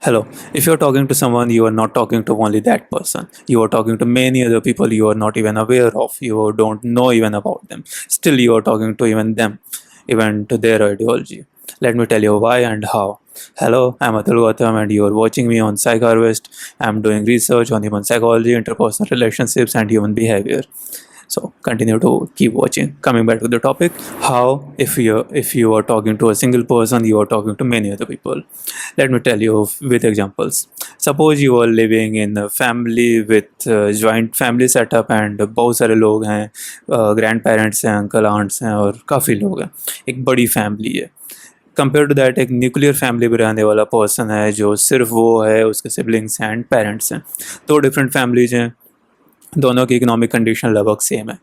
Hello. If you're talking to someone, you are not talking to only that person. You are talking to many other people you are not even aware of. You don't know even about them. Still, you are talking to even them, even to their ideology. Let me tell you why and how. Hello, I'm Atul Gautam, and you are watching me on PsychHarvest. I'm doing research on human psychology, interpersonal relationships, and human behavior. So continue to keep watching. Coming back to the topic, how if you are talking to a single person, you are talking to many other people. Let me tell you with examples. Suppose you are living in a family with joint family setup and बहुत सारे लोग हैं, grand parents हैं, uncle ants हैं और काफ़ी लोग हैं, एक बड़ी फैमिली है. कंपेयर टू दैट एक न्यूक्लियर फैमिली में रहने वाला पर्सन है जो सिर्फ वो है, उसके सिबलिंग्स एंड पेरेंट्स हैं. दो डिफरेंट फैमिलीज हैं, दोनों की इकोनॉमिक कंडीशन लगभग सेम है,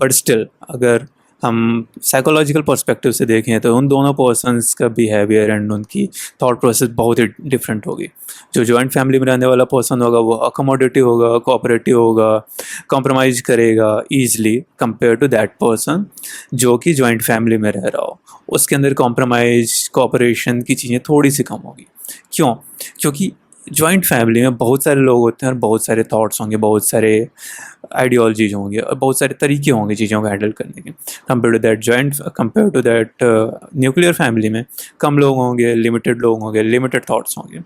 बट स्टिल अगर हम साइकोलॉजिकल पर्सपेक्टिव से देखें तो उन दोनों पर्सनस का बिहेवियर एंड उनकी थॉट प्रोसेस बहुत ही डिफरेंट होगी. जो जॉइंट फैमिली में रहने वाला पर्सन होगा वो अकोमोडेटिव होगा, कोऑपरेटिव होगा, कॉम्प्रोमाइज़ करेगा easily compare to that person जो कि जॉइंट फैमिली में रह रहा हो. उसके अंदर कॉम्प्रोमाइज़ कोऑपरेशन की चीज़ें थोड़ी सी कम होगी. क्यों? क्योंकि जॉइंट फैमिली में बहुत सारे लोग होते हैं और बहुत सारे थॉट्स होंगे, बहुत सारे आइडियोलॉजीज होंगे और बहुत सारे तरीके होंगे चीज़ों को हैंडल करने के. Compare to that nuclear family में कम लोग होंगे, लिमिटेड लोग होंगे, लिमिटेड थॉट्स होंगे.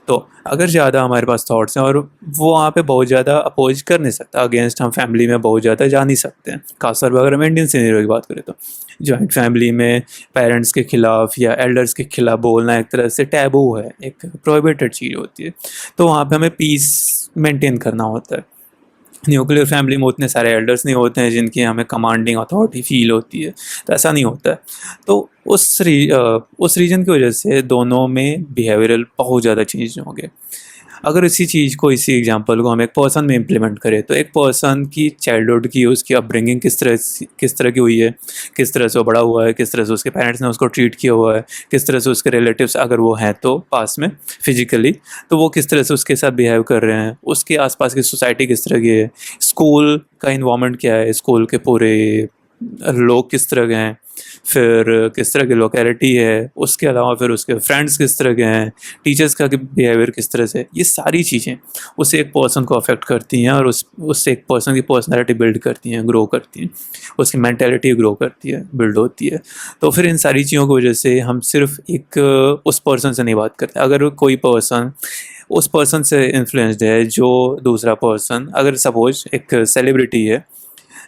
तो अगर ज़्यादा हमारे पास थॉट्स हैं और वो वहाँ पे बहुत ज़्यादा अपोज कर नहीं सकता, अगेंस्ट हम फैमिली में बहुत ज़्यादा जा नहीं सकते हैं. खासतौर पर अगर हम इंडियन सिनेरियो की बात करें तो जॉइंट फैमिली में पेरेंट्स के खिलाफ या एल्डर्स के खिलाफ बोलना एक तरह से टैबू है, एक प्रोहिबिटेड चीज़ होती है. तो वहाँ पे हमें पीस मेंटेन करना होता है. न्यूक्लियर फैमिली में उतने सारे एल्डर्स नहीं होते हैं जिनकी हमें कमांडिंग अथॉरिटी फील होती है, तो ऐसा नहीं होता है. तो उस रीजन की वजह से दोनों में बिहेवियरल बहुत ज़्यादा चेंज होंगे. अगर इसी चीज़ को, इसी एग्जांपल को हम एक पर्सन में इम्प्लीमेंट करें तो एक पर्सन की चाइल्डहुड की, उसकी अपब्रिंगिंग किस तरह की हुई है, किस तरह से वो बड़ा हुआ है, किस तरह से उसके पेरेंट्स ने उसको ट्रीट किया हुआ है, किस तरह से उसके रिलेटिव्स अगर वो हैं तो पास में फिजिकली, तो वो किस तरह से उसके साथ बिहेव कर रहे हैं, उसके आसपास की सोसाइटी किस तरह की है, स्कूल का इन्वायरमेंट क्या है, स्कूल के पूरे लोग किस तरह के हैं, फिर किस तरह की लोकेलिटी है, उसके अलावा फिर उसके फ्रेंड्स किस तरह के हैं, टीचर्स का बिहेवियर किस तरह से, ये सारी चीज़ें उसे एक पर्सन को अफेक्ट करती हैं और उससे एक पर्सन की पर्सनैलिटी बिल्ड करती हैं, ग्रो करती हैं, उसकी मैंटेलिटी ग्रो करती है, बिल्ड होती है. तो फिर इन सारी चीज़ों की वजह से हम सिर्फ एक उस पर्सन से नहीं बात करते. अगर कोई पर्सन उस पर्सन से इन्फ्लुएंस्ड है जो दूसरा पर्सन, अगर सपोज एक सेलिब्रिटी है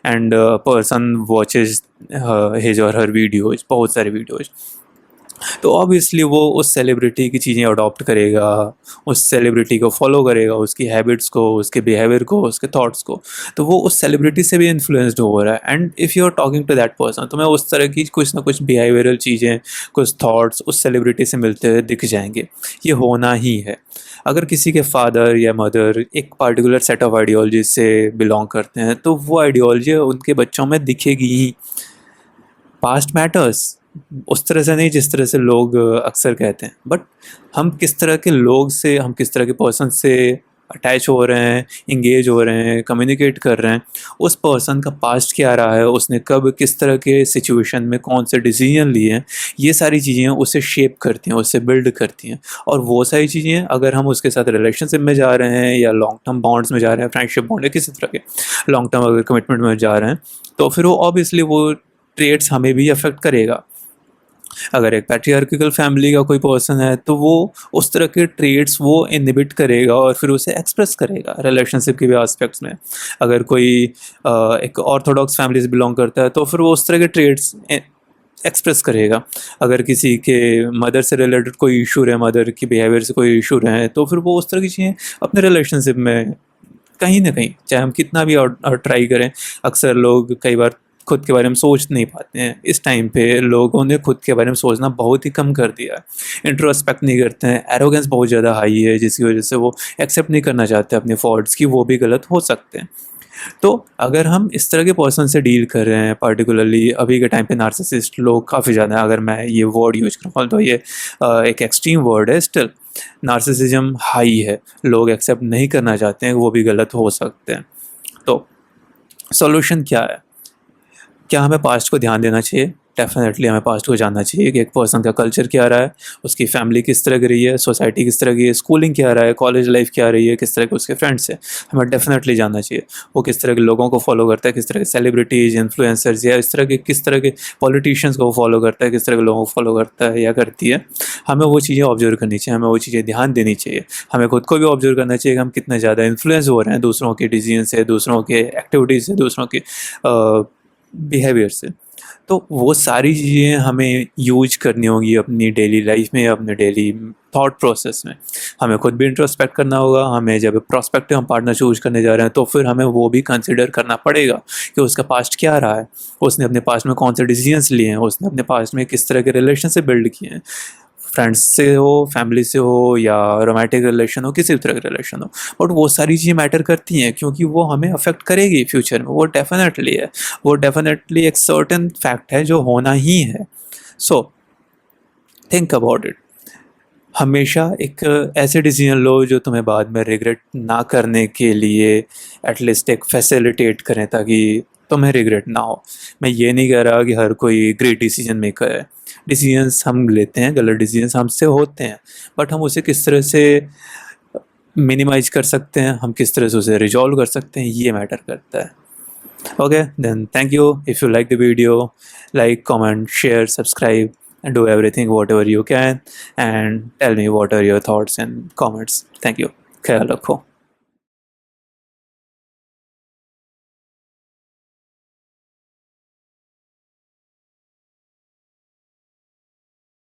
एंड पर्सन वॉचेज हिज और हर वीडियोज, बहुत सारे वीडियोज, तो ऑब्वियसली वो उस सेलिब्रिटी की चीज़ें अडॉप्ट करेगा, उस सेलिब्रिटी को फॉलो करेगा, उसकी हैबिट्स को, उसके बिहेवियर को, उसके थॉट्स को. तो वो उस सेलिब्रिटी से भी इन्फ्लुएंस्ड हो रहा है. And if you are talking to that person, तो मैं उस तरह की कुछ ना कुछ बिहेवियरल चीज़ें, कुछ थॉट्स उस सेलिब्रिटी से मिलते हुए दिख जाएंगे. ये होना ही है. अगर किसी के फादर या मदर एक पार्टिकुलर सेट ऑफ आइडियोलॉजी से बिलोंग करते हैं तो वो आइडियोलॉजी उनके बच्चों में दिखेगी ही. पास्ट मैटर्स, उस तरह से नहीं जिस तरह से लोग अक्सर कहते हैं, बट हम किस तरह के लोग से, हम किस तरह के पर्सन से अटैच हो रहे हैं, इंगेज हो रहे हैं, कम्युनिकेट कर रहे हैं, उस पर्सन का पास्ट क्या रहा है, उसने कब किस तरह के सिचुएशन में कौन से डिसीजन लिए हैं, ये सारी चीज़ें उसे शेप करती हैं, उससे बिल्ड करती हैं. और वो सारी चीज़ें अगर हम उसके साथ रिलेशनशिप में जा रहे हैं या लॉन्ग टर्म बॉन्ड्स में जा रहे हैं, फ्रेंडशिप बॉन्ड या किसी तरह के लॉन्ग टर्म अगर कमिटमेंट में जा रहे हैं, तो फिर वो ऑब्वियसली वो ट्रेड्स हमें भी अफेक्ट करेगा. अगर एक पैट्रियार्किकल फैमिली का कोई पर्सन है तो वो उस तरह के ट्रेड्स वो इनहिबिट करेगा और फिर उसे एक्सप्रेस करेगा रिलेशनशिप के भी एस्पेक्ट्स में. अगर कोई एक ऑर्थोडॉक्स फैमिली से बिलोंग करता है तो फिर वो उस तरह के ट्रेड्स एक्सप्रेस करेगा. अगर किसी के मदर से रिलेटेड कोई इशू रहे, मदर की बिहेवियर से कोई इशू रहे, तो फिर वो उस तरह की चीज़ें अपने रिलेशनशिप में कहीं ना कहीं, चाहे हम कितना भी और ट्राई करें, अक्सर लोग कई बार खुद के बारे में सोच नहीं पाते हैं. इस टाइम पे लोगों ने खुद के बारे में सोचना बहुत ही कम कर दिया है, इंट्रोस्पेक्ट नहीं करते हैं, एरोगेंस बहुत ज़्यादा हाई है जिसकी वजह से वो एक्सेप्ट नहीं करना चाहते अपने फॉल्ट्स की, वो भी गलत हो सकते हैं. तो अगर हम इस तरह के पर्सन से डील कर रहे हैं, पार्टिकुलरली अभी के टाइम पे नार्सिसिस्ट लोग काफ़ी ज़्यादा हैं. अगर मैं ये वर्ड यूज करूँ तो ये एक एक्सट्रीम वर्ड है, स्टिल नार्सिसिज्म हाई है, लोग एक्सेप्ट नहीं करना चाहते हैं, वो भी गलत हो सकते हैं. तो सॉल्यूशन क्या है? क्या हमें पास्ट को ध्यान देना चाहिए? डेफिनेटली हमें पास्ट को जानना चाहिए कि एक पर्सन का कल्चर क्या रहा है, उसकी फैमिली किस तरह की रही है, सोसाइटी किस तरह की है, स्कूलिंग क्या रहा है, कॉलेज लाइफ क्या रही है, किस तरह के उसके फ्रेंड्स हैं, हमें डेफिनेटली जानना चाहिए। वो किस तरह के लोगों को फॉलो करता है, किस तरह के सेलिब्रिटीज़, इन्फ्लुएंसर्स या इस तरह के किस तरह के पॉलिटिशियंस को फॉलो करता है, किस तरह के लोगों को फॉलो करता है या करती है। हमें वो चीज़ें ऑब्जर्व करनी चाहिए, हमें वो चीज़ें ध्यान देनी चाहिए। हमें खुद को भी ऑब्जर्व करना चाहिए कि हम कितने ज़्यादा इन्फ्लुएंस हो रहे हैं दूसरों के डिसीजन से, दूसरों के एक्टिविटीज़ से, दूसरों के बिहेवियर से। तो वो सारी चीज़ें हमें यूज करनी होगी अपनी डेली लाइफ में, अपने डेली थॉट प्रोसेस में। हमें खुद भी इंट्रोस्पेक्ट करना होगा। हमें जब प्रॉस्पेक्टिव हम पार्टनर चूज करने जा रहे हैं तो फिर हमें वो भी कंसिडर करना पड़ेगा कि उसका पास्ट क्या रहा है, उसने अपने पास्ट में कौन से डिसीजंस लिए हैं, उसने अपने पास्ट में किस तरह के रिलेशन से बिल्ड किए हैं, फ्रेंड्स से हो, फैमिली से हो या रोमांटिक रिलेशन हो, किसी भी तरह का रिलेशन हो। बट वो सारी चीज़ें मैटर करती हैं क्योंकि वो हमें अफेक्ट करेगी फ्यूचर में, वो डेफिनेटली है, वो डेफिनेटली एक सर्टेन फैक्ट है जो होना ही है। So think about it. हमेशा एक ऐसे डिसीजन लो जो तुम्हें बाद में रिग्रेट ना करने के लिए एटलीस्ट एक फैसिलिटेट करें ताकि तुम्हें रिग्रेट ना हो। मैं ये नहीं कह रहा कि हर कोई ग्रेट डिसीजन मेकर है। डिसीजंस हम लेते हैं, गलत डिसीजंस हमसे होते हैं, बट हम उसे किस तरह से मिनिमाइज कर सकते हैं, हम किस तरह से उसे रिजॉल्व कर सकते हैं, ये मैटर करता है। Okay, then thank you. If you like the video, like, comment, share, subscribe, and do everything whatever you can. And tell me what are your thoughts and comments. Thank you. ख्याल रखो।